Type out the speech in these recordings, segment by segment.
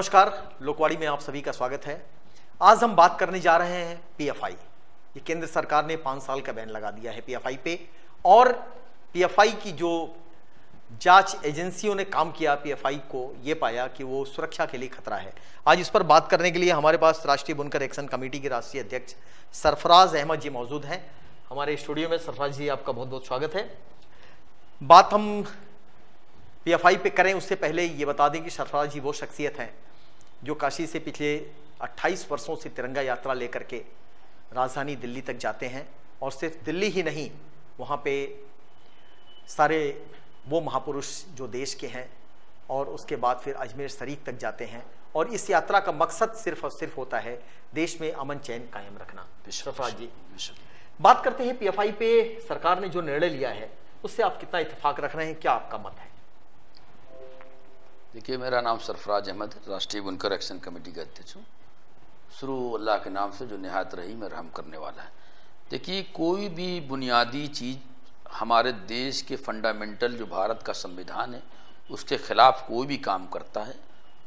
नमस्कार, लोकवाणी में आप सभी का स्वागत है। आज हम बात करने जा रहे हैं पीएफआई। ये केंद्र सरकार ने 5 साल का बैन लगा दिया है पीएफआई पे, और पीएफआई की जो जांच एजेंसियों ने काम किया, पीएफआई को ये पाया कि वो सुरक्षा के लिए खतरा है। आज इस पर बात करने के लिए हमारे पास राष्ट्रीय बुनकर एक्शन कमेटी के राष्ट्रीय अध्यक्ष सरफराज अहमद जी मौजूद हैं हमारे स्टूडियो में। सरफराज जी, आपका बहुत बहुत स्वागत है। बात हम पीएफआई पे करें उससे पहले ये बता दें कि सरफराज जी वो शख्सियत हैं जो काशी से पिछले 28 वर्षों से तिरंगा यात्रा लेकर के राजधानी दिल्ली तक जाते हैं, और सिर्फ दिल्ली ही नहीं, वहाँ पे सारे वो महापुरुष जो देश के हैं, और उसके बाद फिर अजमेर शरीफ तक जाते हैं। और इस यात्रा का मकसद सिर्फ और सिर्फ होता है देश में अमन चैन कायम रखना। सरफराज जी, बात करते हैं पीएफआई पे सरकार ने जो निर्णय लिया है उससे आप कितना इत्तेफाक रख रहे हैं, क्या आपका मत है? देखिए, मेरा नाम सरफराज अहमद है, राष्ट्रीय बुनकर एक्शन कमेटी का अध्यक्ष हूँ। शुरू अल्लाह के नाम से जो निहायत रही में रहम करने वाला है। देखिए, कोई भी बुनियादी चीज़ हमारे देश के फंडामेंटल जो भारत का संविधान है उसके खिलाफ कोई भी काम करता है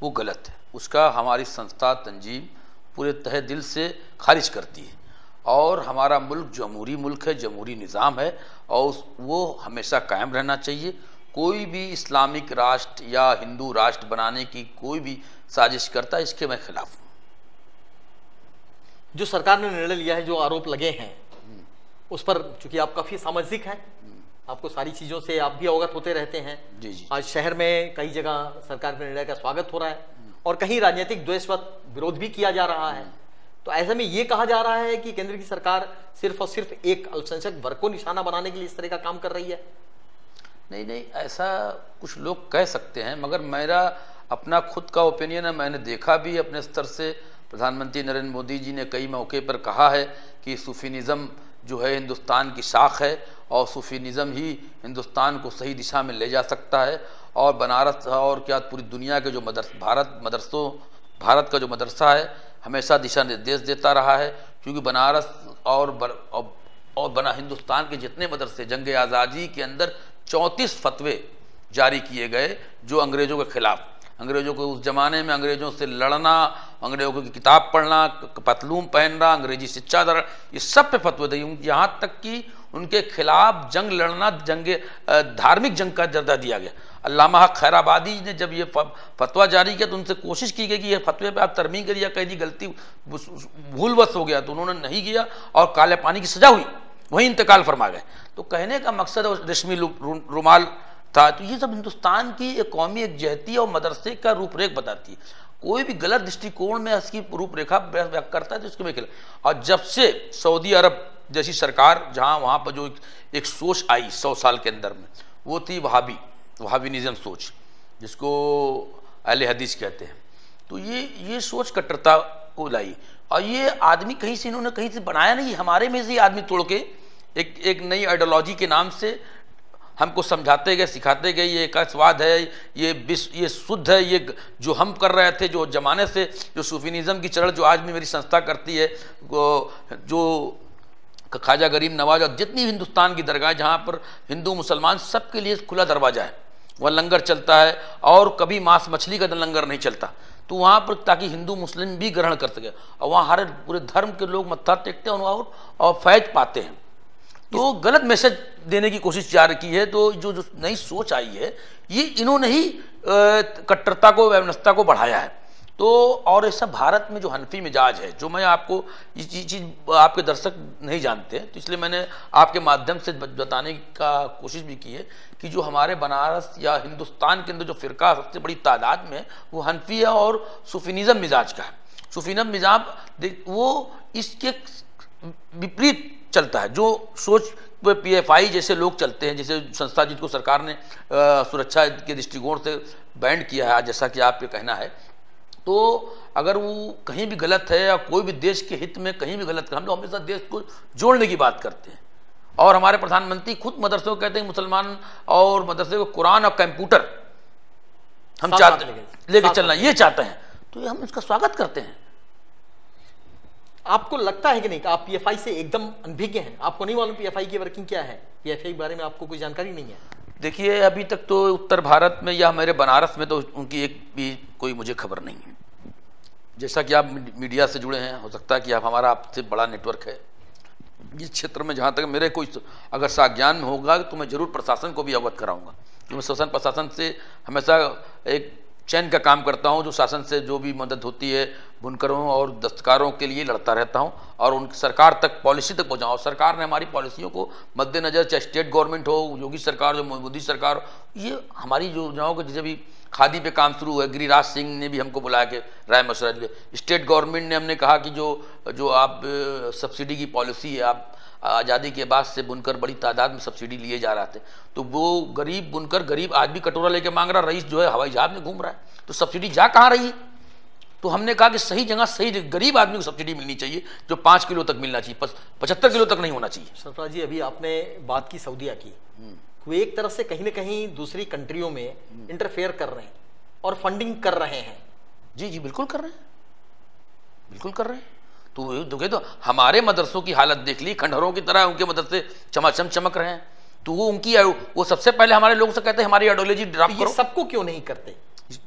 वो गलत है। उसका हमारी संस्था तंजीम पूरे तहे दिल से खारिज करती है। और हमारा मुल्क जमहूरी मुल्क है, जमहूरी निज़ाम है, और वो हमेशा कायम रहना चाहिए। कोई भी इस्लामिक राष्ट्र या हिंदू राष्ट्र बनाने की कोई भी साजिश करता है, इसके मैं खिलाफ हूँ। जो सरकार ने निर्णय लिया है, जो आरोप लगे हैं उस पर, चूंकि आप काफी सामाजिक हैं, आपको सारी चीजों से आप भी अवगत होते रहते हैं। जी जी। आज शहर में कई जगह सरकार के निर्णय का स्वागत हो रहा है और कहीं राजनीतिक द्वेषवश विरोध भी किया जा रहा है। तो ऐसे में ये कहा जा रहा है कि केंद्र की सरकार सिर्फ और सिर्फ एक अल्पसंख्यक वर्ग को निशाना बनाने के लिए इस तरह का काम कर रही है। नहीं, ऐसा कुछ लोग कह सकते हैं, मगर मेरा अपना खुद का ओपिनियन है। मैंने देखा भी अपने स्तर से, प्रधानमंत्री नरेंद्र मोदी जी ने कई मौके पर कहा है कि सूफीनिज़म जो है हिंदुस्तान की शाख है, और सूफीनिज़म ही हिंदुस्तान को सही दिशा में ले जा सकता है। और बनारस और क्या पूरी दुनिया के जो भारत का जो मदरसा है हमेशा दिशा निर्देश देता रहा है। क्योंकि बनारस और बना हिंदुस्तान के जितने मदरसे, जंग आज़ादी के अंदर 34 फतवे जारी किए गए जो अंग्रेज़ों के खिलाफ, अंग्रेज़ों को उस ज़माने में अंग्रेज़ों से लड़ना, अंग्रेज़ों की किताब पढ़ना, पतलून पहनना, अंग्रेजी शिक्षा दर, ये सब पे फतवे थे। यहाँ तक कि उनके खिलाफ जंग लड़ना धार्मिक जंग का दर्जा दिया गया। अल्लामा खैराबादी ने जब ये फतवा जारी किया तो उनसे कोशिश की गई कि ये फतवे पे आप तरमीम करिए, कहीं गलती भूलवश हो गया, तो उन्होंने नहीं किया और काले पानी की सजा हुई, वहीं इंतकाल फरमा गए। तो कहने का मकसद रेशमी रुमाल था। तो ये सब हिंदुस्तान की एक कौमी एकजहती और मदरसे का रूपरेख बताती है। कोई भी गलत दृष्टिकोण में इसकी रूपरेखा व्यक्त करता है तो इसके में खिलाफ। और जब से सऊदी अरब जैसी सरकार, जहाँ वहाँ पर जो एक सोच आई 100 साल के अंदर में, वो थी वहाबीनिज़म सोच, जिसको अहले हदीस कहते हैं। तो ये सोच कट्टरता को लाई, और ये आदमी कहीं से इन्होंने कहीं से बनाया नहीं, हमारे में से आदमी तोड़ के एक नई आइडियोलॉजी के नाम से हमको समझाते गए, सिखाते गए, ये एकस्वाद है, ये शुद्ध है, ये जो हम कर रहे थे, जो जमाने से जो सूफीनिज़म की चरण जो आज भी मेरी संस्था करती है, जो ख्वाजा गरीब नवाज और जितनी हिंदुस्तान की दरगाह जहाँ पर हिंदू मुसलमान सबके लिए खुला दरवाज़ा है, वह लंगर चलता है, और कभी मांस मछली का लंगर नहीं चलता। तो वहाँ पर ताकि हिंदू मुस्लिम भी ग्रहण कर सके, और वहाँ हर पूरे धर्म के लोग मत्था टेकते हैं और फैज पाते हैं। तो गलत मैसेज देने की कोशिश जारी की है। तो जो नई सोच आई है, ये इन्होंने ही कट्टरता को, वैमनस्यता को बढ़ाया है। तो और ऐसा भारत में जो हनफी मिजाज है, जो मैं आपको ये चीज़ आपके दर्शक नहीं जानते हैं, तो इसलिए मैंने आपके माध्यम से बताने का कोशिश भी की है कि जो हमारे बनारस या हिंदुस्तान के अंदर जो फ़िरका सबसे बड़ी तादाद में वो हनफी है और सूफीनिज़म मिजाज का है। सूफीनिज़म मिजाज वो इसके विपरीत चलता है। जो सोच पीएफआई जैसे लोग चलते हैं, जैसे संस्था जिसको सरकार ने सुरक्षा के दृष्टिकोण से बैंड किया है, जैसा कि आपके कहना है, तो अगर वो कहीं भी गलत है या कोई भी देश के हित में कहीं भी गलत है, हम लोग हमेशा देश को जोड़ने की बात करते हैं। और हमारे प्रधानमंत्री खुद मदरसे को कहते हैं मुसलमान और मदरसे को कुरान और कंप्यूटर हम चाहते हैं लेके चलना, ये चाहते हैं। तो ये हम इसका स्वागत करते हैं। आपको लगता है कि नहीं कि आप पीएफआई से एकदम अनभिज्ञ हैं? आपको नहीं मालूम पीएफआई की वर्किंग क्या है? पीएफआई के बारे में आपको कोई जानकारी नहीं है? देखिए, अभी तक तो उत्तर भारत में या मेरे बनारस में तो उनकी एक भी कोई मुझे खबर नहीं है। जैसा कि आप मीडिया से जुड़े हैं, हो सकता है कि आप हमारा आपसे बड़ा नेटवर्क है इस क्षेत्र में। जहाँ तक मेरे कोई अगर साज्ञान में होगा तो मैं जरूर प्रशासन को भी अवगत कराऊंगा, क्योंकि मैं शासन प्रशासन से हमेशा एक चैन का काम करता हूं। जो शासन से जो भी मदद होती है बुनकरों और दस्तकारों के लिए लड़ता रहता हूं और उन सरकार तक पॉलिसी तक पहुंचाऊं। सरकार ने हमारी पॉलिसियों को मद्देनजर, चाहे स्टेट गवर्नमेंट हो, योगी सरकार, जो मोदी सरकार हो, ये हमारी योजनाओं को, जैसे भी खादी पे काम शुरू है, गिरिराज सिंह ने भी हमको बुलाया कि राय मशवरा लिए। स्टेट गवर्नमेंट ने हमने कहा कि जो आप सब्सिडी की पॉलिसी है, आप आज़ादी के बाद से बुनकर बड़ी तादाद में सब्सिडी लिए जा रहे थे, तो वो गरीब बुनकर, गरीब आज भी कटोरा लेके मांग रहा, रईस जो है हवाई जहाज में घूम रहा है, तो सब्सिडी जा कहाँ रही है? तो हमने कहा कि सही जगह सही गरीब आदमी को सब्सिडी मिलनी चाहिए, जो 5 किलो तक मिलना चाहिए, 75 किलो तक नहीं होना चाहिए। सरफराज जी, अभी आपने बात की सऊदीया की, वो एक तरह से कहीं ना कहीं दूसरी कंट्रियों में इंटरफेयर कर रहे हैं और फंडिंग कर रहे हैं। जी जी, बिल्कुल कर रहे हैं, बिल्कुल कर रहे हैं। तो देखिए, तो हमारे मदरसों की हालत देख ली, खंडहरों की तरह उनके मदरसे चमाचम चमक रहे हैं। तो वो सबसे पहले हमारे लोगों से कहते हैं हमारी आइडियोलॉजी ड्रॉप करो। सबको क्यों नहीं करते?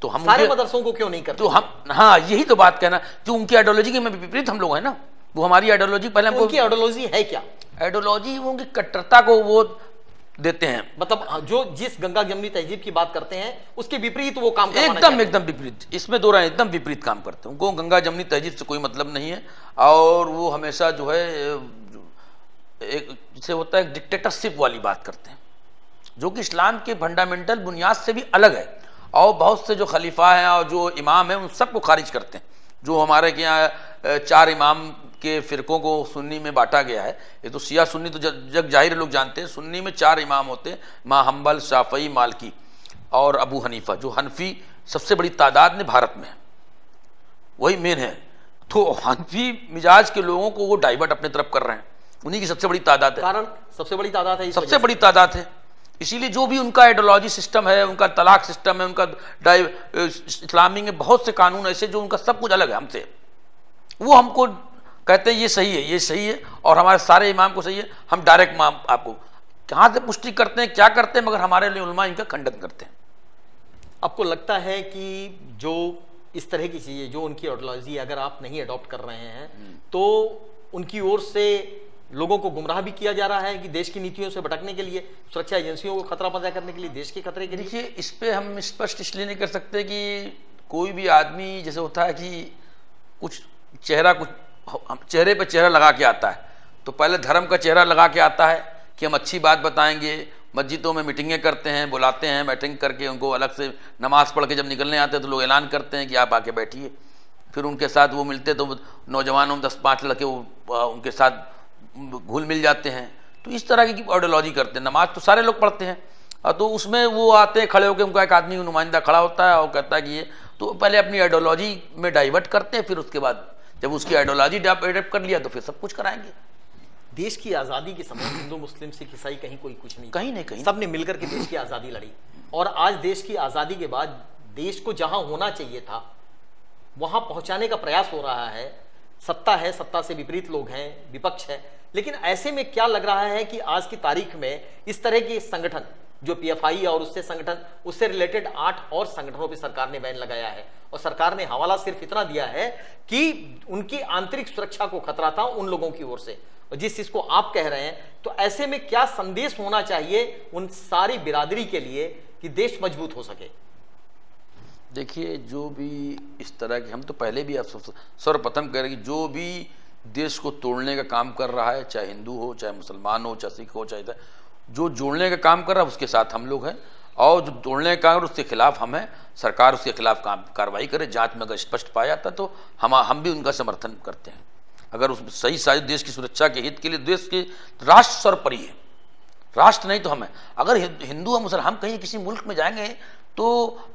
तो हम सारे मदरसों को क्यों नहीं करते? तो हम, हाँ, यही तो बात कहना, जो उनकी आइडियोलॉजी के विपरीत हम लोग हैं ना, वो हमारी आइडियोलॉजी पहले हमको। उनकी आइडियोलॉजी है क्या? आइडियोलॉजी वो उनकी कट्टरता को वो देते हैं, मतलब जो जिस गंगा जमनी तहजीब की बात करते हैं उसके विपरीत वो काम एकदम विपरीत, इसमें दो राय, एकदम विपरीत काम करते हैं। उनको गंगा जमनी तहजीब से कोई मतलब नहीं है, और वो हमेशा जो है एक जैसे होता है डिक्टेटरशिप वाली बात करते हैं, जो कि इस्लाम के फंडामेंटल बुनियाद से भी अलग है। और बहुत से जो खलीफा हैं और जो इमाम हैं उन सबको खारिज करते हैं। जो हमारे के यहाँ 4 इमाम के फिरकों को सुन्नी में बांटा गया है, ये तो शिया सुन्नी तो जग जाहिर लोग जानते हैं। सुन्नी में 4 इमाम होते हैं, इमाम हम्बल, शाफई, मालिकी और अबू हनीफा। जो हनफी सबसे बड़ी तादाद में भारत में है, वही मेन है। तो हनफी मिजाज के लोगों को वो डाइवर्ट अपने तरफ कर रहे हैं, उन्हीं की सबसे बड़ी तादाद है। कारण सबसे बड़ी तादाद है, सबसे बड़ी तादाद है। इसीलिए जो भी उनका आइडियोलॉजी सिस्टम है, उनका तलाक सिस्टम है, उनका इस्लामी में बहुत से कानून ऐसे जो उनका सब कुछ अलग है हमसे, वो हमको कहते हैं ये सही है, ये सही है, और हमारे सारे इमाम को सही है। हम डायरेक्ट इमाम आपको कहाँ से पुष्टि करते हैं, क्या करते हैं, मगर हमारे लिए उलमा इनका खंडन करते हैं। आपको लगता है कि जो इस तरह की चीजें, जो उनकी आइडियोलॉजी अगर आप नहीं अडॉप्ट कर रहे हैं तो उनकी ओर से लोगों को गुमराह भी किया जा रहा है कि देश की नीतियों से भटकने के लिए, सुरक्षा एजेंसियों को खतरा पैदा करने के लिए, देश के खतरे के लिए? देखिए, इस पे हम स्पष्ट इसलिए नहीं कर सकते कि कोई भी आदमी, जैसे होता है कि कुछ चेहरे पे चेहरा लगा के आता है, तो पहले धर्म का चेहरा लगा के आता है कि हम अच्छी बात बताएंगे, मस्जिदों में मीटिंगें करते हैं, बुलाते हैं, मीटिंग करके उनको अलग से नमाज पढ़ के जब निकलने आते हैं तो लोग ऐलान करते हैं कि आप आके बैठिए। फिर उनके साथ वो मिलते तो नौजवानों 10-5 लड़के उनके साथ घुल मिल जाते हैं। तो इस तरह की आइडियोलॉजी करते हैं। नमाज तो सारे लोग पढ़ते हैं, तो उसमें वो आते हैं, खड़े होकर उनका एक आदमी नुमाइंदा खड़ा होता है और कहता है कि ये, तो पहले अपनी आइडियोलॉजी में डाइवर्ट करते हैं, फिर उसके बाद जब उसकी आइडियोलॉजी एडॉप्ट कर लिया तो फिर सब कुछ कराएंगे। देश की आज़ादी के समय हिंदू, मुस्लिम, सिख, ईसाई कहीं कोई कुछ नहीं, कहीं नहीं, कहीं सबने मिलकर के देश की आज़ादी लड़ी। और आज देश की आज़ादी के बाद देश को जहां होना चाहिए था वहां पहुंचाने का प्रयास हो रहा है। सत्ता है, सत्ता से विपरीत लोग हैं, विपक्ष है, लेकिन ऐसे में क्या लग रहा है कि आज की तारीख में इस तरह के संगठन जो पीएफआई और उससे संगठन, उससे रिलेटेड 8 और संगठनों पर सरकार ने बैन लगाया है, और सरकार ने हवाला सिर्फ इतना दिया है कि उनकी आंतरिक सुरक्षा को खतरा था उन लोगों की ओर से, और जिस चीज को आप कह रहे हैं। तो ऐसे में क्या संदेश होना चाहिए उन सारी बिरादरी के लिए कि देश मजबूत हो सके? देखिए, जो भी इस तरह की, हम तो पहले भी सर्वप्रथम कह रहे हैं कि जो भी देश को तोड़ने का काम कर रहा है, चाहे हिंदू हो, चाहे मुसलमान हो, चाहे सिख हो, चाहे जो जोड़ने का काम कर रहा है उसके साथ हम लोग हैं, और जो तोड़ने का काम उसके खिलाफ हम हैं। सरकार उसके खिलाफ कार्रवाई करे, जांच में अगर स्पष्ट पाया जाता तो हम भी उनका समर्थन करते हैं। अगर उस सही साइज देश की सुरक्षा के हित के लिए, देश के राष्ट्र सर्वोपरि है, राष्ट्र नहीं तो हम है। अगर हिंदू और मुसलमान, हम कहीं किसी मुल्क में जाएंगे तो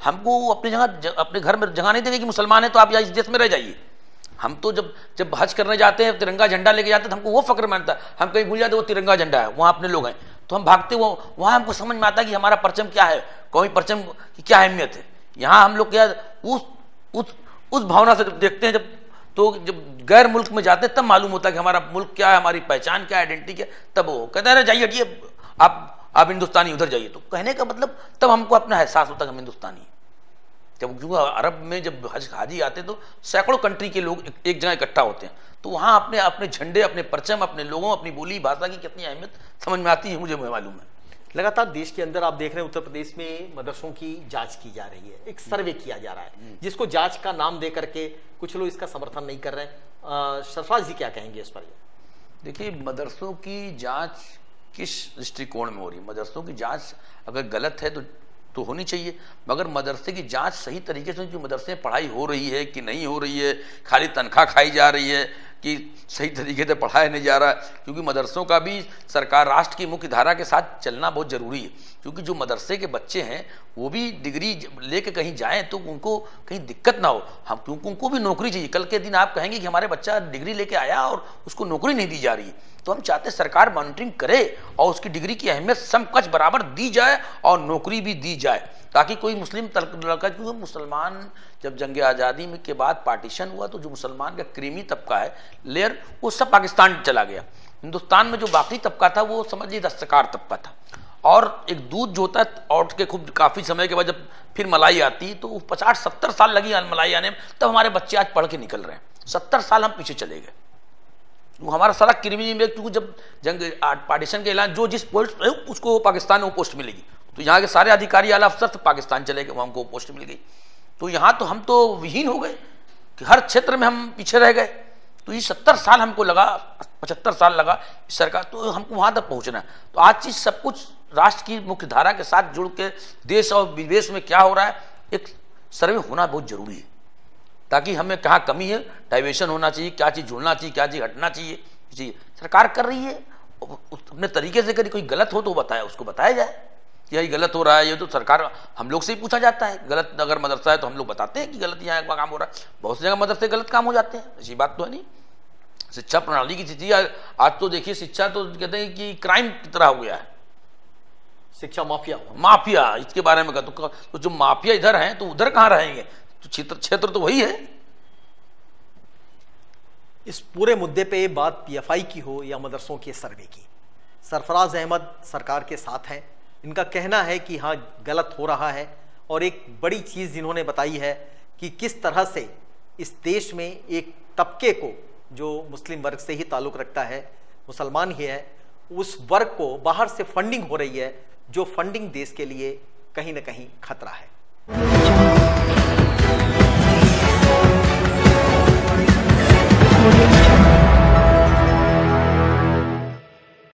हमको अपनी जगह, अपने घर में जगह नहीं देंगे कि मुसलमान है तो आप यहाँ इस देश में रह जाइए। हम तो जब हज करने जाते हैं, तिरंगा झंडा लेके जाते हैं, तो हमको वो फक्र मानता है। हम कहीं भूल जाते वो तिरंगा झंडा है, वहाँ अपने लोग हैं, तो हम भागते, वो वहाँ हमको समझ में आता है कि हमारा परचम क्या है, कोई परचम की क्या अहमियत है। यहाँ हम लोग क्या उस भावना से देखते हैं, जब गैर मुल्क में जाते हैं तब मालूम होता है कि हमारा मुल्क क्या है, हमारी पहचान क्या है, आइडेंटिटी क्या, तब वो कहते हैं जाइए हटिए, आप हिंदुस्तानी उधर जाइए। तो कहने का मतलब तब हमको अपना एहसास होता है कि हम हिंदुस्तानी। जब क्योंकि अरब में जब हाजी आते तो सैकड़ों कंट्री के लोग एक जगह इकट्ठा होते हैं, तो वहाँ अपने अपने झंडे, अपने परचम, अपने लोगों, अपनी बोली भाषा की कितनी अहमियत समझ में आती है, मुझे मालूम है। लगातार देश के अंदर आप देख रहे हैं उत्तर प्रदेश में मदरसों की जांच की जा रही है, एक सर्वे किया जा रहा है जिसको जांच का नाम दे करके कुछ लोग इसका समर्थन नहीं कर रहे हैं। सरफराज जी क्या कहेंगे इस पर? देखिए, मदरसों की जांच किस दृष्टिकोण में हो रही है? मदरसों की जांच अगर गलत है तो होनी चाहिए, मगर मदरसे की जांच सही तरीके से, जो मदरसे पढ़ाई हो रही है कि नहीं हो रही है, खाली तनख्वाह खाई जा रही है कि सही तरीके से पढ़ाया नहीं जा रहा है। क्योंकि मदरसों का भी सरकार राष्ट्र की मुख्य धारा के साथ चलना बहुत ज़रूरी है, क्योंकि जो मदरसे के बच्चे हैं वो भी डिग्री लेके कहीं जाएं तो उनको कहीं दिक्कत ना हो, हम क्योंकि उनको भी नौकरी चाहिए। कल के दिन आप कहेंगे कि हमारे बच्चा डिग्री लेके आया और उसको नौकरी नहीं दी जा रही है, तो हम चाहते सरकार मॉनिटरिंग करे और उसकी डिग्री की अहमियत समकक्ष बराबर दी जाए और नौकरी भी दी जाए, ताकि कोई मुस्लिम लड़का, क्योंकि मुसलमान जब जंग आज़ादी में के बाद पार्टीशन हुआ तो जो मुसलमान का क्रीमी तबका है, लेयर, वो सब पाकिस्तान चला गया। हिंदुस्तान में जो बाकी तबका था वो समझिए दस्तकार तबका था। और एक दूध जो होता है और के खूब काफ़ी समय के बाद जब फिर मलाई आती तो 50-70 साल लगी मलाई आने में, तब हमारे बच्चे आज पढ़ के निकल रहे हैं। 70 साल हम पीछे चले गए। वो हमारा सारा क्रीमी में, क्योंकि जब जंग पार्टीशन के ऐलान जो जिस पोस्ट उसको पाकिस्तान में वो पोस्ट मिलेगी, तो यहाँ के सारे अधिकारी आला अफसर तो पाकिस्तान चले गए, वहाँ हमको पोस्ट मिल गई। तो यहाँ तो हम तो विहीन हो गए कि हर क्षेत्र में हम पीछे रह गए। तो ये 70 साल हमको लगा, 75 साल लगा सरकार, तो हमको वहाँ तक पहुँचना है। तो आज चीज़ सब कुछ राष्ट्र की मुख्य धारा के साथ जुड़ के देश और विदेश में क्या हो रहा है, एक सर्वे होना बहुत जरूरी है, ताकि हमें कहाँ कमी है, डाइवर्शन होना चाहिए, क्या चीज़ जुड़ना चाहिए, क्या चीज़ हटना चाहिए। सरकार कर रही है अपने तरीके से, करी कोई गलत हो तो बताए, उसको बताया जाए कि यही गलत हो रहा है। ये तो सरकार, हम लोग से ही पूछा जाता है, गलत अगर मदरसा है तो हम लोग बताते हैं कि गलत यहाँ काम हो रहा है। बहुत सी जगह मदरसे गलत काम हो जाते हैं, ऐसी बात तो है नहीं। शिक्षा प्रणाली की स्थिति आज तो देखिए, शिक्षा तो कहते हैं कि क्राइम की तरह हो गया है, शिक्षा माफिया इसके बारे में कहते तो जो माफिया इधर हैं तो उधर कहाँ रहेंगे? तो क्षेत्र तो वही है। इस पूरे मुद्दे पे बात पीएफआई की हो या मदरसों के सर्वे की, सरफराज अहमद सरकार के साथ हैं। इनका कहना है कि हाँ गलत हो रहा है, और एक बड़ी चीज़ इन्होंने बताई है कि किस तरह से इस देश में एक तबके को, जो मुस्लिम वर्ग से ही ताल्लुक़ रखता है, मुसलमान ही है, उस वर्ग को बाहर से फंडिंग हो रही है, जो फंडिंग देश के लिए कहीं ना कहीं खतरा है।